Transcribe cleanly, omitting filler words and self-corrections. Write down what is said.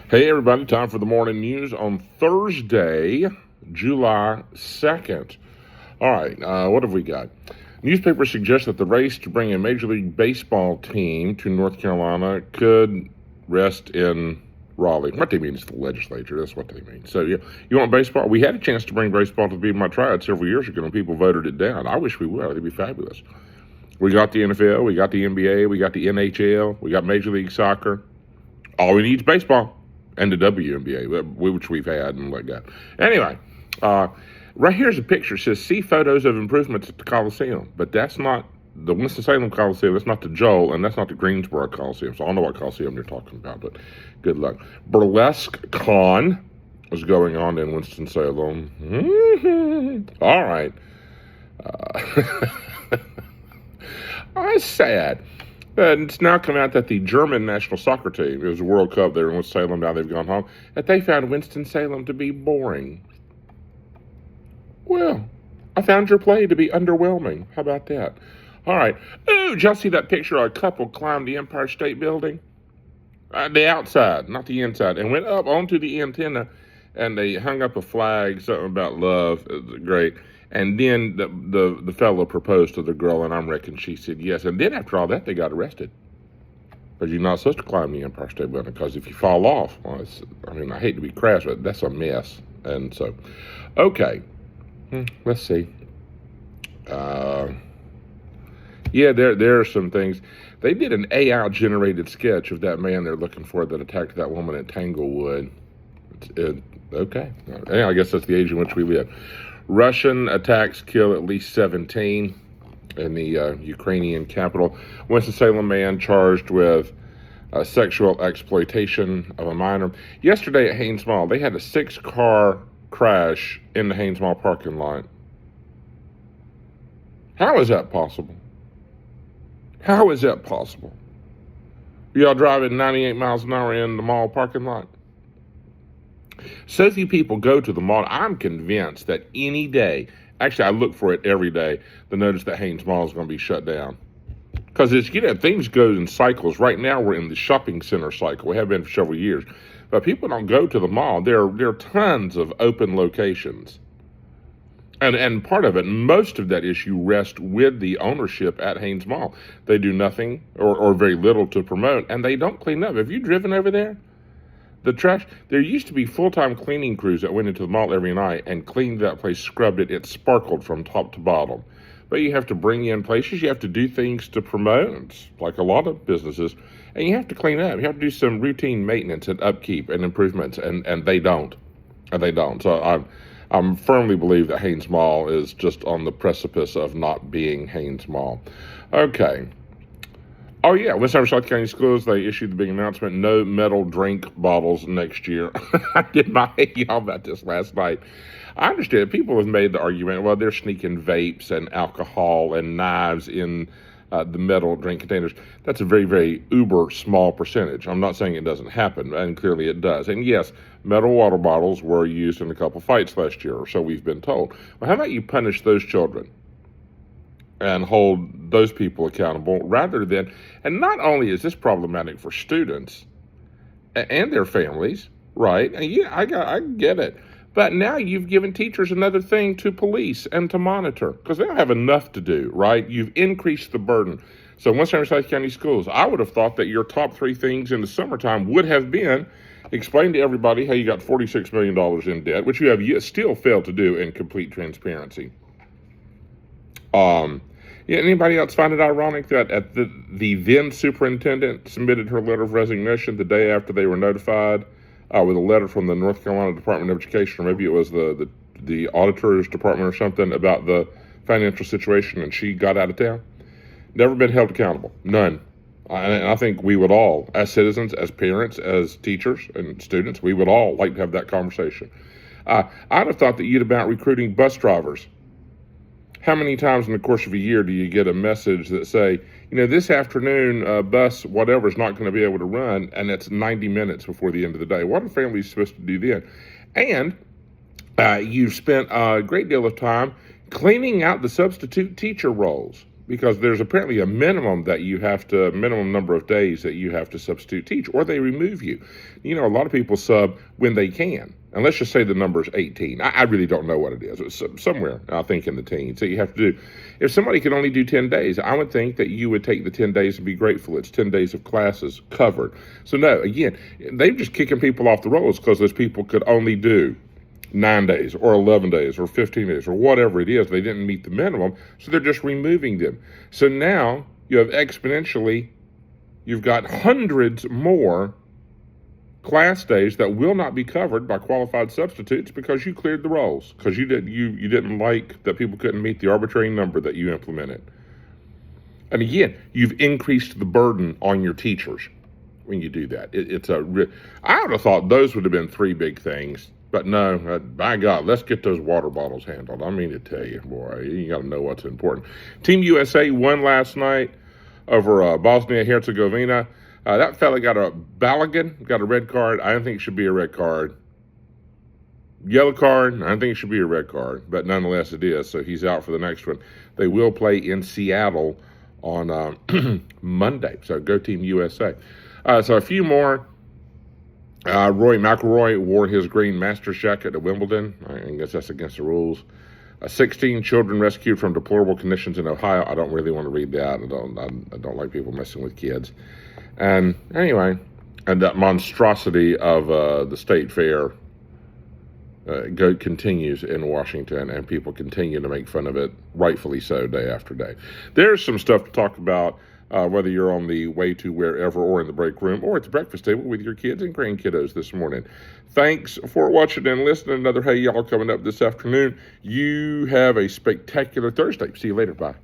Hey everybody, time for the morning news on Thursday, July 2nd. All right, what have we got? Newspapers suggest that the race to bring a Major League Baseball team to North Carolina could rest in Raleigh. What they mean is the legislature. That's what they mean. So, you want baseball? We had a chance to bring baseball to the Be My Triad several years ago, and people voted it down. I wish we would. It'd be fabulous. We got the NFL, we got the NBA, we got the NHL, we got Major League Soccer. All we need is baseball. And the WNBA, which we've had and like that. Anyway, right here's a picture. It says, see photos of improvements at the Coliseum. But that's not the Winston-Salem Coliseum. That's not the Joel, and that's not the Greensboro Coliseum. So I don't know what Coliseum you're talking about, but good luck. Burlesque Con is going on in Winston-Salem. Mm-hmm. All right. That's sad. And it's now come out that the German national soccer team, it was a World Cup there in Winston-Salem, now they've gone home, that they found Winston-Salem to be boring. Well, I found your play to be underwhelming. How about that? All right. Ooh, did y'all see that picture of a couple climbed the Empire State Building? The outside, not the inside, and went up onto the antenna, and they hung up a flag, something about love. It was great. And then the fellow proposed to the girl, and I'm reckon she said yes. And then after all that, they got arrested. Because you're not supposed to climb the Empire State Building, because if you fall off, well, I hate to be crass, but that's a mess. And so, okay, let's see. Yeah, there are some things. They did an AI-generated sketch of that man they're looking for that attacked that woman at Tanglewood. Okay. I guess that's the age in which we live. Russian attacks kill at least 17 in the Ukrainian capital. Winston-Salem man charged with sexual exploitation of a minor. Yesterday at Haynes Mall, they had a 6-car crash in the Haynes Mall parking lot. How is that possible? How is that possible? Y'all driving 98 miles an hour in the mall parking lot? So few people go to the mall. I'm convinced that any day, actually I look for it every day, to notice that Haynes Mall is going to be shut down. Because things go in cycles. Right now we're in the shopping center cycle. We have been for several years. But people don't go to the mall. There are tons of open locations. And part of it, most of that issue rests with the ownership at Haynes Mall. They do nothing or very little to promote, and they don't clean up. Have you driven over there? The trash, there used to be full-time cleaning crews that went into the mall every night and cleaned that place, scrubbed it. It sparkled from top to bottom. But you have to bring in places. You have to do things to promote, like a lot of businesses. And you have to clean up. You have to do some routine maintenance and upkeep and improvements, and they don't. And they don't. So I firmly believe that Haynes Mall is just on the precipice of not being Haynes Mall. Okay. Oh, yeah, West South County Schools, they issued the big announcement, no metal drink bottles next year. I did my y'all about this last night. I understand. People have made the argument, well, they're sneaking vapes and alcohol and knives in the metal drink containers. That's a very, very uber small percentage. I'm not saying it doesn't happen, and clearly it does. And yes, metal water bottles were used in a couple fights last year, or so we've been told. Well, how about you punish those children and hold those people accountable rather than, and not only is this problematic for students and their families, right? And yeah, I get it. But now you've given teachers another thing to police and to monitor because they don't have enough to do, right? You've increased the burden. So West South County Schools, I would have thought that your top 3 things in the summertime would have been explain to everybody how you got $46 million in debt, which you have yet still failed to do in complete transparency. Yeah, anybody else find it ironic that the then superintendent submitted her letter of resignation the day after they were notified with a letter from the North Carolina Department of Education, or maybe it was the auditor's department or something about the financial situation, and she got out of town? Never been held accountable. None. And I think we would all, as citizens, as parents, as teachers and students, we would all like to have that conversation. I'd have thought that you'd about recruiting bus drivers. How many times in the course of a year do you get a message that say, this afternoon bus whatever is not going to be able to run, and it's 90 minutes before the end of the day? What are families supposed to do then? And you've spent a great deal of time cleaning out the substitute teacher roles. because there's apparently a minimum number of days that you have to substitute teach, or they remove you. You know, a lot of people sub when they can, and let's just say the number's 18. I really don't know what it is. It's somewhere, I think, in the teens. So you have to do, if somebody can only do 10 days, I would think that you would take the 10 days and be grateful. It's 10 days of classes covered. So no, again, they're just kicking people off the rolls because those people could only do 9 days or 11 days or 15 days or whatever it is. They didn't meet the minimum, so they're just removing them. So now you have exponentially, you've got hundreds more class days that will not be covered by qualified substitutes because you cleared the rolls, because you didn't like that people couldn't meet the arbitrary number that you implemented. And again, you've increased the burden on your teachers when you do that. I would have thought those would have been three big things. But no, by God, let's get those water bottles handled. I mean to tell you, boy, you got to know what's important. Team USA won last night over Bosnia-Herzegovina. That fella got a red card. I don't think it should be a red card. Yellow card, I don't think it should be a red card. But nonetheless, it is. So he's out for the next one. They will play in Seattle on Monday. So go Team USA. So a few more. Rory McIlroy wore his green Masters jacket at Wimbledon. I guess that's against the rules. 16 children rescued from deplorable conditions in Ohio. I don't really want to read that. I don't like people messing with kids. And anyway, and that monstrosity of the state fair continues in Washington, and people continue to make fun of it, rightfully so, day after day. There's some stuff to talk about. Whether you're on the way to wherever or in the break room or at the breakfast table with your kids and grandkiddos this morning. Thanks for watching and listening. Another Hey Y'all coming up this afternoon. You have a spectacular Thursday. See you later. Bye.